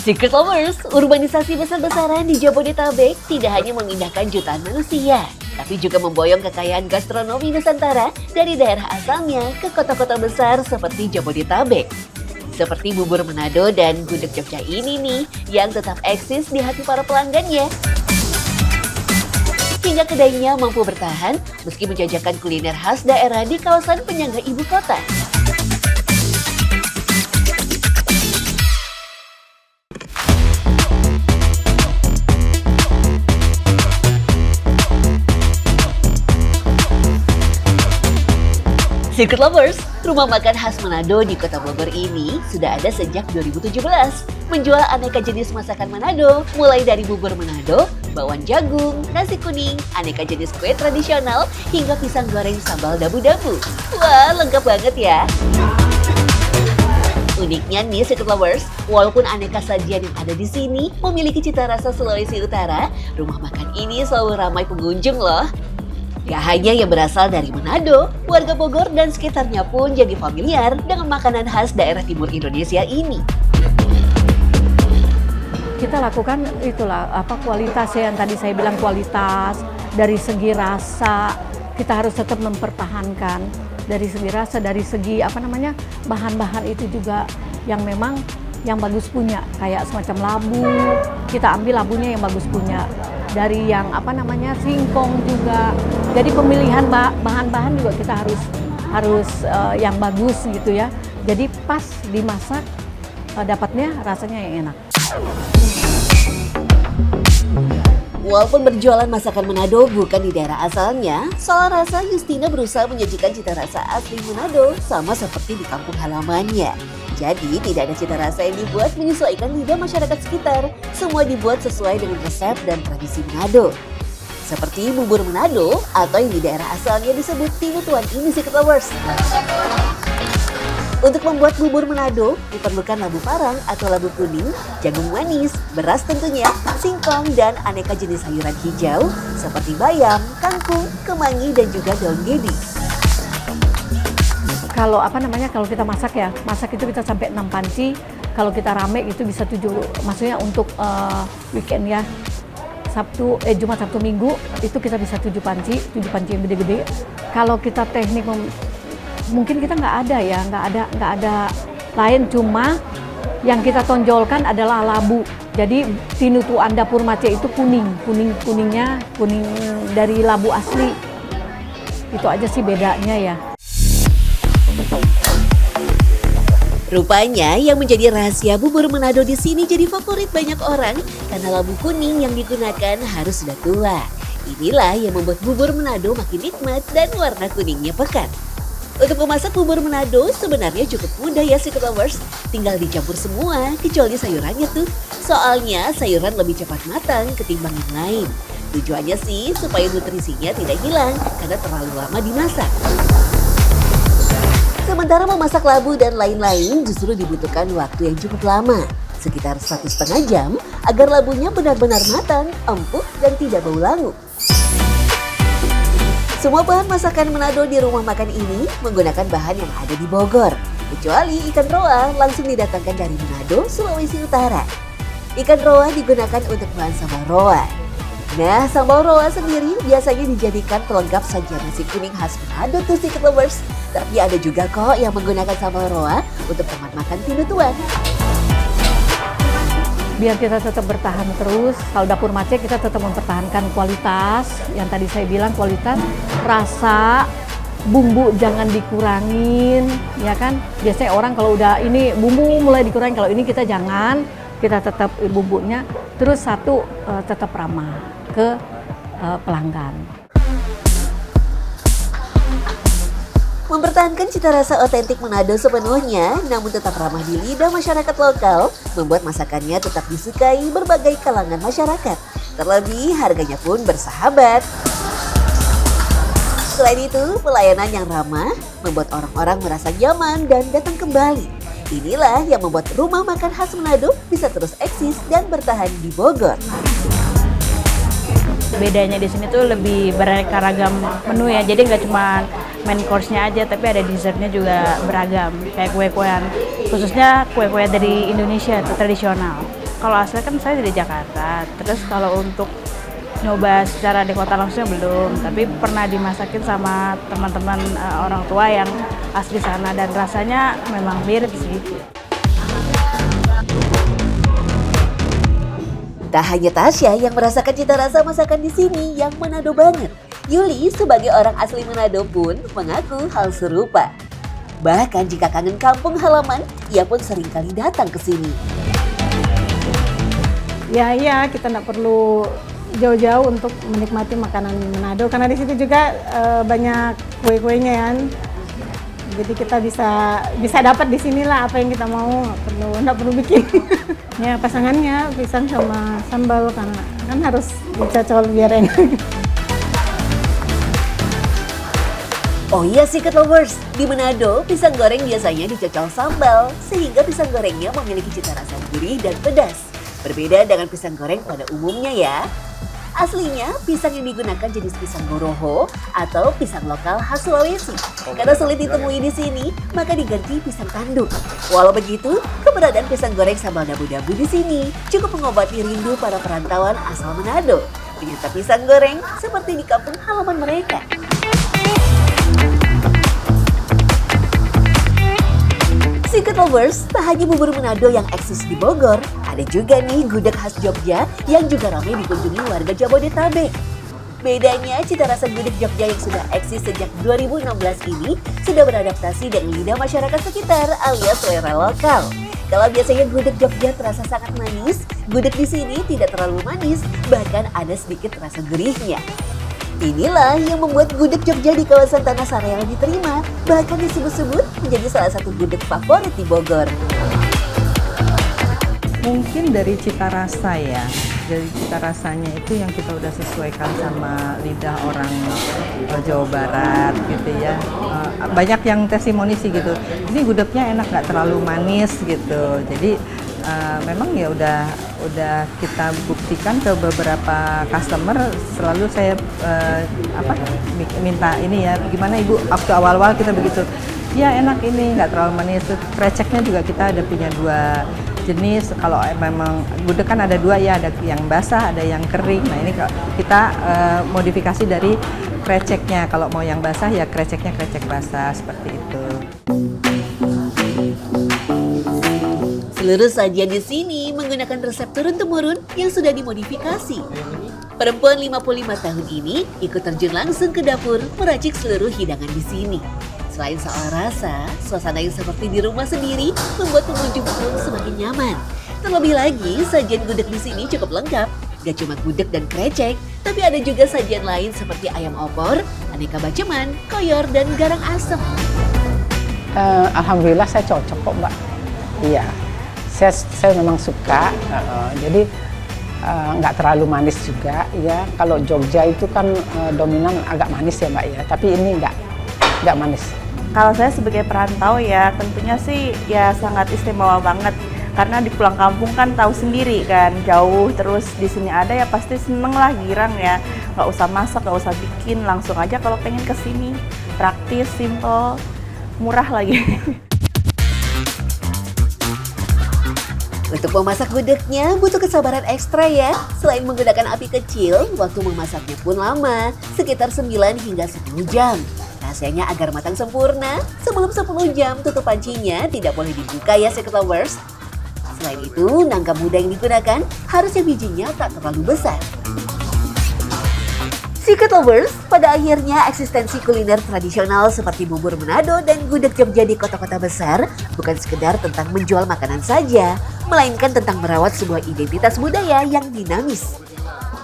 Secret Lovers, urbanisasi besar-besaran di Jabodetabek tidak hanya memindahkan jutaan manusia, tapi juga memboyong kekayaan gastronomi Nusantara dari daerah asalnya ke kota-kota besar seperti Jabodetabek. Seperti bubur Manado dan gudeg Jogja ini nih, yang tetap eksis di hati para pelanggannya. Hingga kedainya mampu bertahan meski menjajakan kuliner khas daerah di kawasan penyangga ibu kota. Secret Lovers, rumah makan khas Manado di Kota Bogor ini sudah ada sejak 2017. Menjual aneka jenis masakan Manado, mulai dari bubur Manado, bakwan jagung, nasi kuning, aneka jenis kue tradisional, hingga pisang goreng sambal dabu-dabu. Wah, lengkap banget ya! Uniknya nih Secret Lovers, walaupun aneka sajian yang ada di sini memiliki cita rasa Sulawesi Utara, rumah makan ini selalu ramai pengunjung loh. Gak hanya yang berasal dari Manado, warga Bogor dan sekitarnya pun jadi familiar dengan makanan khas daerah timur Indonesia ini. Kita lakukan kualitas yang tadi saya bilang, kualitas dari segi rasa kita harus tetap mempertahankan, dari segi rasa, dari segi bahan-bahan itu juga yang memang yang bagus punya, kayak semacam labu, kita ambil labunya yang bagus punya. Dari yang singkong juga. Jadi pemilihan bahan-bahan juga kita harus yang bagus gitu ya. Jadi pas dimasak dapatnya rasanya yang enak. Walaupun berjualan masakan Manado bukan di daerah asalnya, soal rasa Justina berusaha menyajikan cita rasa asli Manado sama seperti di kampung halamannya. Jadi tidak ada cita rasa yang dibuat menyesuaikan lidah masyarakat sekitar. Semua dibuat sesuai dengan resep dan tradisi Manado. Seperti bubur Manado atau yang di daerah asalnya disebut tinutuan ini Secret Lovers. Untuk membuat bubur Manado diperlukan labu parang atau labu kuning, jagung manis, beras tentunya, singkong dan aneka jenis sayuran hijau seperti bayam, kangkung, kemangi dan juga daun gedi. Kalau kalau kita masak itu kita sampai 6 panci. Kalau kita rame itu bisa 7, maksudnya untuk weekend ya. Jumat, Sabtu, Minggu itu kita bisa 7 panci yang gede-gede. Kalau kita teknik mungkin kita nggak ada lain, cuma yang kita tonjolkan adalah labu. Jadi tinutuan dapur Mace itu kuningnya dari labu asli. Itu aja sih bedanya ya. Rupanya yang menjadi rahasia bubur Manado di sini jadi favorit banyak orang karena labu kuning yang digunakan harus sudah tua. Inilah yang membuat bubur Manado makin nikmat dan warna kuningnya pekat. Untuk memasak bubur Manado sebenarnya cukup mudah ya Secret Lovers. Tinggal dicampur semua kecuali sayurannya tuh. Soalnya sayuran lebih cepat matang ketimbang yang lain. Tujuannya sih supaya nutrisinya tidak hilang karena terlalu lama dimasak. Sementara memasak labu dan lain-lain justru dibutuhkan waktu yang cukup lama, sekitar 1,5 jam agar labunya benar-benar matang, empuk dan tidak bau langu. Semua bahan masakan Manado di rumah makan ini menggunakan bahan yang ada di Bogor, kecuali ikan roa langsung didatangkan dari Manado, Sulawesi Utara. Ikan roa digunakan untuk bahan sambal roa. Nah, sambal roa sendiri biasanya dijadikan pelengkap sajian nasi kuning khas Manado tuh Secret Lovers. Tapi ada juga kok yang menggunakan sambal roa untuk teman makan tinutuan. Biar kita tetap bertahan terus, kalau dapur Mace kita tetap mempertahankan kualitas. Yang tadi saya bilang kualitas, rasa, bumbu jangan dikurangin, ya kan? Biasanya orang kalau udah ini bumbu mulai dikurangin, kalau ini kita jangan, kita tetap bumbunya. Terus tetap ramah ke pelanggan. Mempertahankan cita rasa otentik Manado sepenuhnya, namun tetap ramah di lidah masyarakat lokal, membuat masakannya tetap disukai berbagai kalangan masyarakat. Terlebih harganya pun bersahabat. Selain itu, pelayanan yang ramah membuat orang-orang merasa nyaman dan datang kembali. Inilah yang membuat rumah makan khas Manado bisa terus eksis dan bertahan di Bogor. Bedanya di sini tuh lebih beraneka ragam menu ya, jadi nggak cuma main course-nya aja, tapi ada dessertnya juga beragam, kayak kue-kuean, khususnya kue-kue dari Indonesia itu tradisional. Kalau asli kan saya dari Jakarta, terus kalau untuk nyoba secara di kota langsungnya belum, tapi pernah dimasakin sama teman-teman orang tua yang asli sana dan rasanya memang mirip sih. Tak hanya Tasya yang merasakan cita rasa masakan di sini yang Manado banget. Yuli sebagai orang asli Manado pun mengaku hal serupa. Bahkan jika kangen kampung halaman, ia pun seringkali datang ke sini. Ya iya, kita nggak perlu jauh-jauh untuk menikmati makanan Manado karena di situ juga banyak kue-kuenya kan. Jadi kita bisa dapat di sinilah apa yang kita mau, nggak perlu bikin. Ya pasangannya pisang sama sambal karena kan harus dicocol biar enak. Oh iya Secret Lovers, di Manado pisang goreng biasanya dicocol sambal sehingga pisang gorengnya memiliki cita rasa gurih dan pedas. Berbeda dengan pisang goreng pada umumnya ya. Aslinya pisang yang digunakan jenis pisang goroho atau pisang lokal khas Sulawesi. Karena sulit ditemui di sini, maka diganti pisang tanduk. Walau begitu, keberadaan pisang goreng sambal dabu-dabu di sini cukup mengobati rindu para perantauan asal Manado. Menyantap pisang goreng seperti di kampung halaman mereka. Secret Lovers, tak hanya bubur Manado yang eksis di Bogor, ada juga nih gudeg khas Jogja yang juga ramai dikunjungi warga Jabodetabek. Bedanya, cita rasa gudeg Jogja yang sudah eksis sejak 2016 ini sudah beradaptasi dengan lidah masyarakat sekitar alias selera lokal. Kalau biasanya gudeg Jogja terasa sangat manis, gudeg di sini tidak terlalu manis, bahkan ada sedikit rasa gurihnya. Inilah yang membuat gudeg Jogja di kawasan Tanah Sareal diterima, bahkan disebut-sebut menjadi salah satu gudeg favorit di Bogor. Mungkin dari cita rasa ya, dari cita rasanya itu yang kita udah sesuaikan sama lidah orang Jawa Barat gitu ya. Banyak yang testimoni sih gitu, ini gudegnya enak, nggak terlalu manis gitu. Jadi memang ya udah kita buktikan ke beberapa customer, selalu saya minta ini ya, gimana Ibu, waktu awal-awal kita begitu, ya enak ini, nggak terlalu manis. Kreceknya juga kita ada punya 2 jenis, kalau memang gudeg kan ada 2 ya, ada yang basah, ada yang kering. Nah ini kita modifikasi dari kreceknya, kalau mau yang basah ya kreceknya krecek basah, seperti itu. Seluruh sajian di sini menggunakan resep turun-temurun yang sudah dimodifikasi. Perempuan 55 tahun ini ikut terjun langsung ke dapur meracik seluruh hidangan di sini. Selain soal rasa, suasana yang seperti di rumah sendiri membuat pengunjung pun semakin nyaman. Terlebih lagi, sajian gudeg di sini cukup lengkap. Gak cuma gudeg dan krecek, tapi ada juga sajian lain seperti ayam opor, aneka baceman, koyor, dan garang asem. Alhamdulillah saya cocok kok Mbak. Iya, saya memang suka. Jadi nggak terlalu manis juga ya. Kalau Jogja itu kan dominan agak manis ya Mbak ya, tapi ini nggak manis. Kalau saya sebagai perantau ya tentunya sih ya sangat istimewa banget. Karena di pulang kampung kan tahu sendiri kan, jauh, terus di sini ada ya pasti seneng lah, girang ya. Nggak usah masak, nggak usah bikin, langsung aja kalau pengen kesini. Praktis, simple, murah lagi. Untuk memasak gudegnya butuh kesabaran ekstra ya. Selain menggunakan api kecil, waktu memasaknya pun lama, sekitar 9 hingga 10 jam. Rahasianya agar matang sempurna, sebelum 10 jam tutup pancinya tidak boleh dibuka ya Secret Lovers. Selain itu, nangka muda yang digunakan harusnya bijinya tak terlalu besar. Secret Lovers, pada akhirnya eksistensi kuliner tradisional seperti bubur Manado dan gudeg Jogja di kota-kota besar bukan sekedar tentang menjual makanan saja, melainkan tentang merawat sebuah identitas budaya yang dinamis.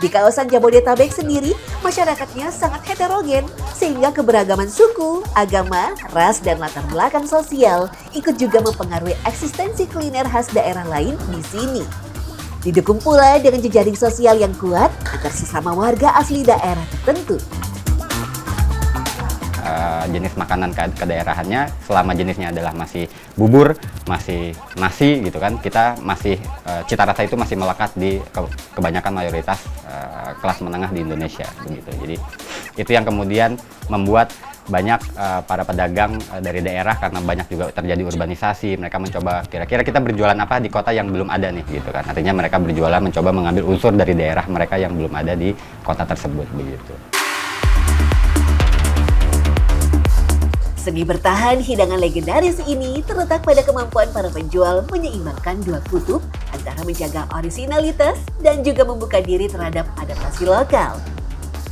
Di kawasan Jabodetabek sendiri, masyarakatnya sangat heterogen, sehingga keberagaman suku, agama, ras, dan latar belakang sosial ikut juga mempengaruhi eksistensi kuliner khas daerah lain di sini. Didukung pula dengan jejaring sosial yang kuat agar sesama warga asli daerah tertentu. Jenis makanan kedaerahannya, selama jenisnya adalah masih bubur, masih nasi gitu kan, kita masih cita rasa itu masih melekat di kebanyakan mayoritas kelas menengah di Indonesia begitu. Jadi itu yang kemudian membuat banyak para pedagang dari daerah, karena banyak juga terjadi urbanisasi, mereka mencoba kira-kira kita berjualan apa di kota yang belum ada nih gitu kan. Artinya mereka berjualan mencoba mengambil unsur dari daerah mereka yang belum ada di kota tersebut begitu. Seni bertahan hidangan legendaris ini terletak pada kemampuan para penjual menyeimbangkan dua kutub antara menjaga orisinalitas dan juga membuka diri terhadap adaptasi lokal.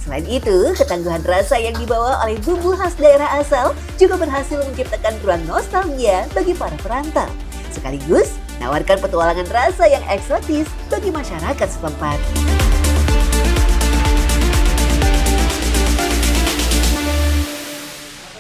Selain itu, ketangguhan rasa yang dibawa oleh bumbu khas daerah asal juga berhasil menciptakan ruang nostalgia bagi para perantau, sekaligus menawarkan petualangan rasa yang eksotis bagi masyarakat setempat.